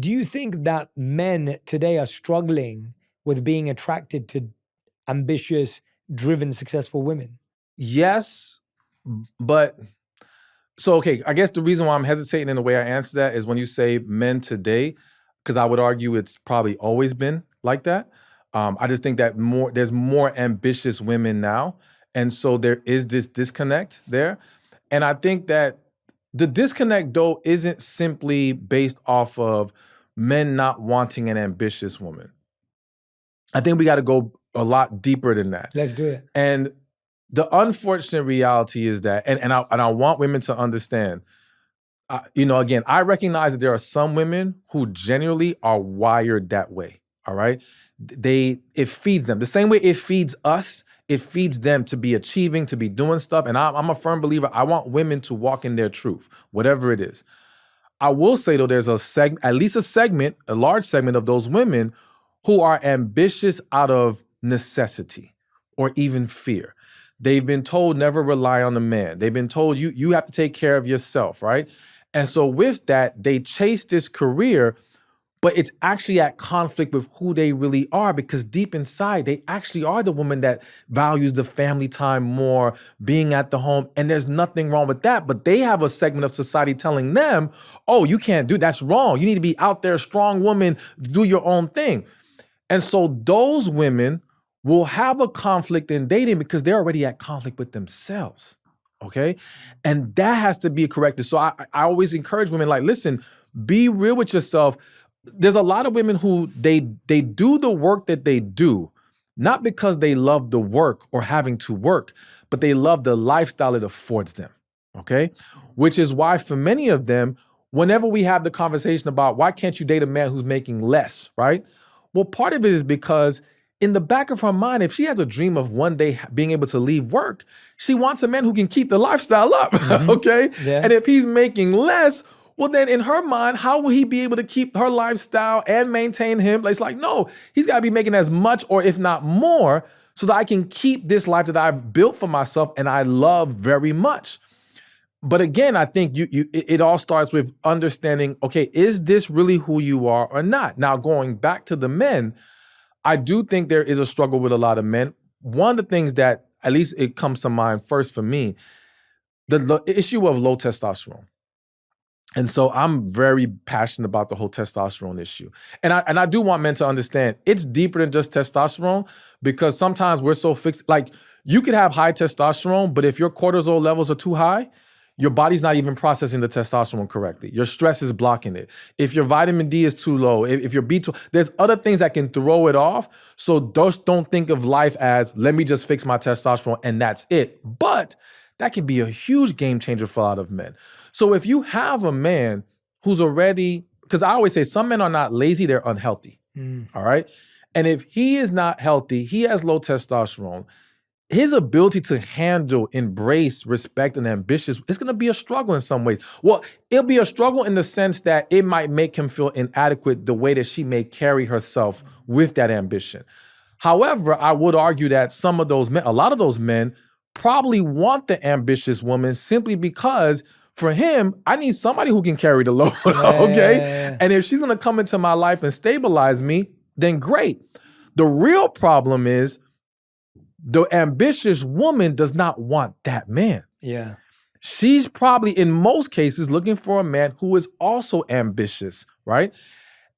Do you think that men today are struggling with being attracted to ambitious, driven, successful women? Yes, but so, okay, I guess the reason why I'm hesitating in the way I answer that is when you say men today, because I would argue it's probably always been like that. I just think that there's more ambitious women now. And so there is this disconnect there. And I think that the disconnect, though, isn't simply based off of men not wanting an ambitious woman. I think we got to go a lot deeper than that. Let's do it. And the unfortunate reality is that, and I want women to understand, again, I recognize that there are some women who genuinely are wired that way, all right? It feeds them. The same way it feeds us, it feeds them to be achieving, to be doing stuff. And I'm a firm believer, I want women to walk in their truth, whatever it is. I will say, though, there's at least a large segment of those women who are ambitious out of necessity or even fear. They've been told never rely on a man. They've been told you have to take care of yourself, right? And so with that, they chase this career, but it's actually at conflict with who they really are, because deep inside, they actually are the woman that values the family time more, being at the home, and there's nothing wrong with that. But they have a segment of society telling them, oh, you can't do that's wrong. You need to be out there, strong woman, do your own thing. And so those women will have a conflict in dating because they're already at conflict with themselves, okay? And that has to be corrected. So I always encourage women, like, listen, be real with yourself. There's a lot of women who they do the work that they do, not because they love the work or having to work, but they love the lifestyle it affords them, okay? Which is why for many of them, whenever we have the conversation about why can't you date a man who's making less, right? Well, part of it is because in the back of her mind, if she has a dream of one day being able to leave work, she wants a man who can keep the lifestyle up, okay? Yeah. And if he's making less, well, then in her mind, how will he be able to keep her lifestyle and maintain him? It's like, no, he's got to be making as much or if not more so that I can keep this life that I've built for myself and I love very much. But again, I think it all starts with understanding, okay, is this really who you are or not? Now, going back to the men, I do think there is a struggle with a lot of men. One of the things that, at least it comes to mind first for me, the issue of low testosterone. And so I'm very passionate about the whole testosterone issue. And I do want men to understand it's deeper than just testosterone, because sometimes we're so fixed. Like, you could have high testosterone, but if your cortisol levels are too high, your body's not even processing the testosterone correctly. Your stress is blocking it. If your vitamin D is too low, if your B12, there's other things that can throw it off. So just don't think of life as, let me just fix my testosterone and that's it. But that can be a huge game changer for a lot of men. So if you have a man who's already, because I always say some men are not lazy, they're unhealthy, all right? And if he is not healthy, he has low testosterone, his ability to handle, embrace, respect, and ambitious, it's going to be a struggle in some ways. Well, it'll be a struggle in the sense that it might make him feel inadequate the way that she may carry herself with that ambition. However, I would argue that some of those men, a lot of those men, probably want the ambitious woman simply because for him, I need somebody who can carry the load, okay? And if she's going to come into my life and stabilize me, then great. The real problem is the ambitious woman does not want that man. Yeah. She's probably, in most cases, looking for a man who is also ambitious, right?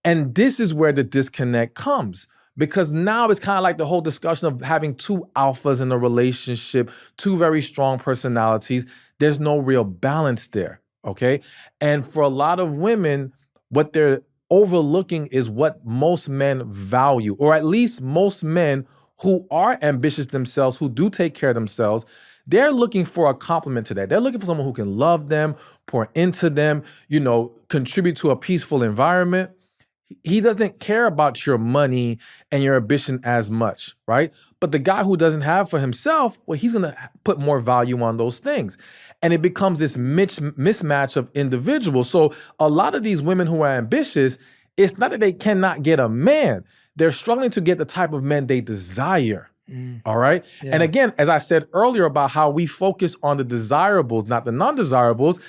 And this is where the disconnect comes, because now it's kind of like the whole discussion of having two alphas in a relationship, two very strong personalities. There's no real balance there, okay? And for a lot of women, what they're overlooking is what most men value, or at least most men who are ambitious themselves, who do take care of themselves, they're looking for a complement to that. They're looking for someone who can love them, pour into them, contribute to a peaceful environment. He doesn't care about your money and your ambition as much, right? But the guy who doesn't have for himself, well, he's gonna put more value on those things. And it becomes this mismatch of individuals. So a lot of these women who are ambitious, it's not that they cannot get a man. They're struggling to get the type of men they desire, all right? Yeah. And again, as I said earlier about how we focus on the desirables, not the non-desirables,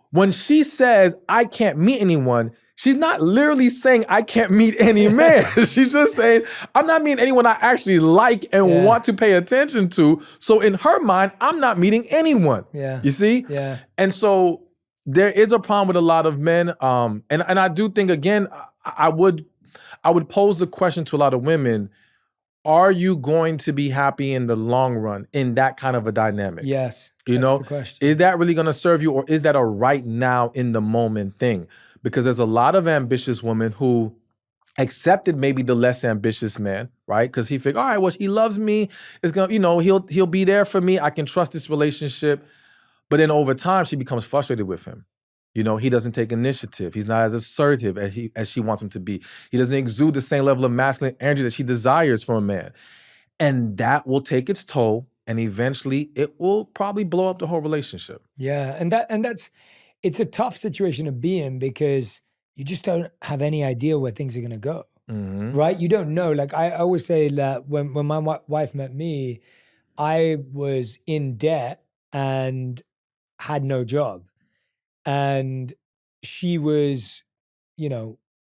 when she says, I can't meet anyone, she's not literally saying I can't meet any man. She's just saying I'm not meeting anyone I actually like and want to pay attention to. So in her mind, I'm not meeting anyone. Yeah. You see? Yeah. And so there is a problem with a lot of men. And I do think, again, I would pose the question to a lot of women, are you going to be happy in the long run in that kind of a dynamic? Yes. You That's know, the question. is that really going to serve you, or is that a right now in the moment thing? Because there's a lot of ambitious women who accepted maybe the less ambitious man, right? Because he figured, all right, well, he loves me. It's gonna, he'll be there for me. I can trust this relationship. But then over time, she becomes frustrated with him. He doesn't take initiative. He's not as assertive as she wants him to be. He doesn't exude the same level of masculine energy that she desires from a man. And that will take its toll, and eventually it will probably blow up the whole relationship. Yeah, it's a tough situation to be in because you just don't have any idea where things are going to go, right? You don't know. Like I always say that when my wife met me, I was in debt and had no job. And she was,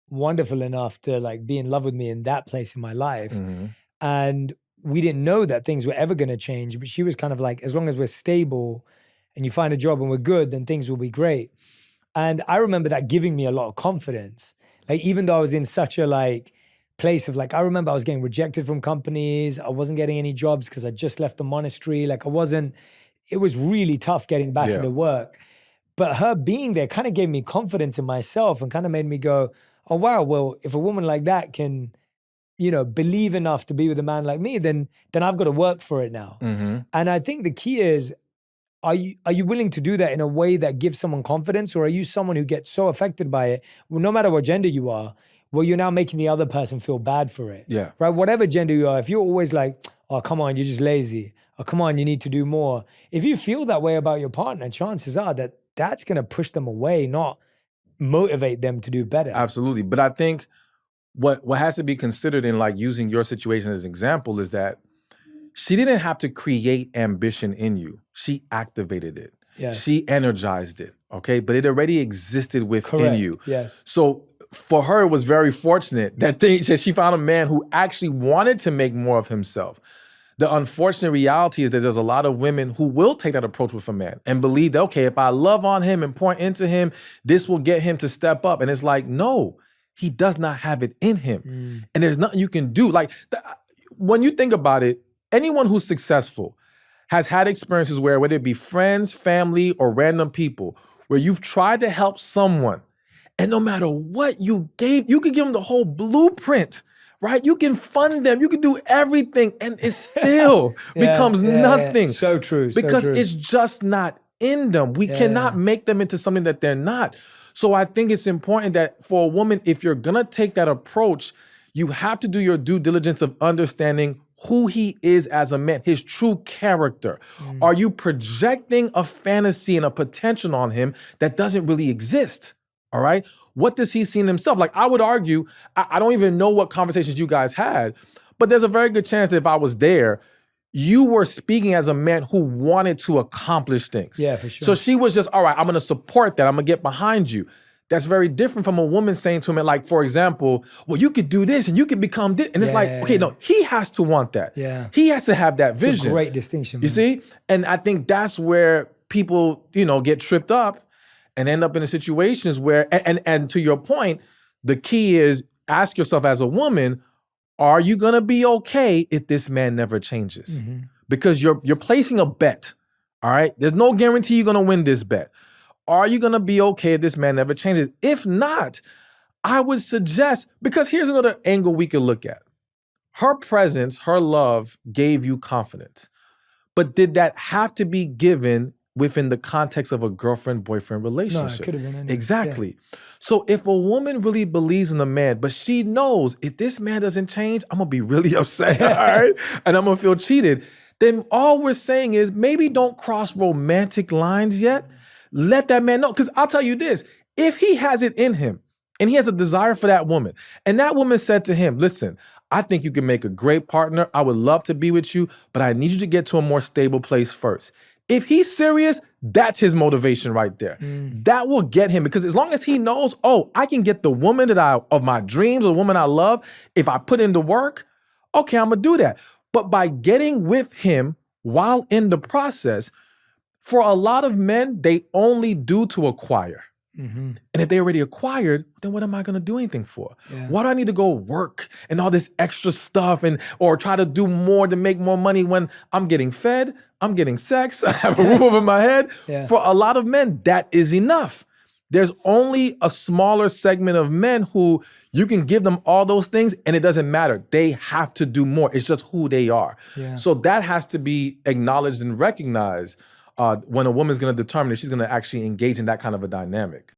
wonderful enough to like be in love with me in that place in my life. And we didn't know that things were ever going to change, but she was kind of like, as long as we're stable and you find a job and we're good, then things will be great. And I remember that giving me a lot of confidence. Like, even though I was in such a place of I remember I was getting rejected from companies. I wasn't getting any jobs because I just left the monastery. It was really tough getting back into work. But her being there kind of gave me confidence in myself and kind of made me go, oh, wow, well, if a woman like that can, believe enough to be with a man like me, then I've got to work for it now. And I think the key is, are you willing to do that in a way that gives someone confidence, or are you someone who gets so affected by it, well, no matter what gender you are, well, you're now making the other person feel bad for it. Yeah. Right? Whatever gender you are, if you're always like, oh, come on, you're just lazy. Oh, come on, you need to do more. If you feel that way about your partner, chances are that that's going to push them away, not motivate them to do better. Absolutely. But I think what has to be considered in using your situation as an example is that she didn't have to create ambition in you. She activated it. Yes. She energized it, okay? But it already existed within you. Yes. So for her, it was very fortunate that she found a man who actually wanted to make more of himself. The unfortunate reality is that there's a lot of women who will take that approach with a man and believe that, okay, if I love on him and pour into him, this will get him to step up. And it's like, no, he does not have it in him. And there's nothing you can do. When you think about it, anyone who's successful has had experiences where, whether it be friends, family, or random people, where you've tried to help someone, and no matter what you gave, you could give them the whole blueprint, right? You can fund them, you can do everything, and it still becomes nothing. So true. Because it's just not in them. We cannot make them into something that they're not. So I think it's important that for a woman, if you're gonna take that approach, you have to do your due diligence of understanding who he is as a man, his true character. Are you projecting a fantasy and a potential on him that doesn't really exist? All right? What does he see in himself? I would argue, I don't even know what conversations you guys had, but there's a very good chance that if I was there, you were speaking as a man who wanted to accomplish things. Yeah, for sure. So she was just, all right, I'm gonna support that. I'm gonna get behind you. That's very different from a woman saying to him, for example, well, you could do this and you could become this. And it's okay, no, he has to want that. Yeah. He has to have that vision. It's a great distinction, man. You see? And I think that's where people, get tripped up and end up in situations where, and to your point, the key is ask yourself as a woman, are you gonna be okay if this man never changes? Because you're placing a bet, all right? There's no guarantee you're gonna win this bet. Are you gonna be okay if this man never changes? If not, I would suggest, because here's another angle we could look at. Her presence, her love gave you confidence. But did that have to be given within the context of a girlfriend-boyfriend relationship? No, it could have been anything. Exactly. Yeah. So if a woman really believes in a man, but she knows if this man doesn't change, I'm gonna be really upset, all right? And I'm gonna feel cheated. Then all we're saying is maybe don't cross romantic lines yet. Let that man know. Because I'll tell you this, if he has it in him and he has a desire for that woman, and that woman said to him, listen, I think you can make a great partner. I would love to be with you, but I need you to get to a more stable place first. If he's serious, that's his motivation right there. That will get him, because as long as he knows, oh, I can get the woman of my dreams, or the woman I love, if I put in the work, okay, I'm gonna do that. But by getting with him while in the process, for a lot of men, they only do to acquire. And if they already acquired, then what am I gonna do anything for? Yeah. Why do I need to go work and all this extra stuff or try to do more to make more money when I'm getting fed, I'm getting sex, I have a roof over my head? Yeah. For a lot of men, that is enough. There's only a smaller segment of men who you can give them all those things and it doesn't matter. They have to do more. It's just who they are. Yeah. So that has to be acknowledged and recognized when a woman's gonna determine if she's gonna actually engage in that kind of a dynamic.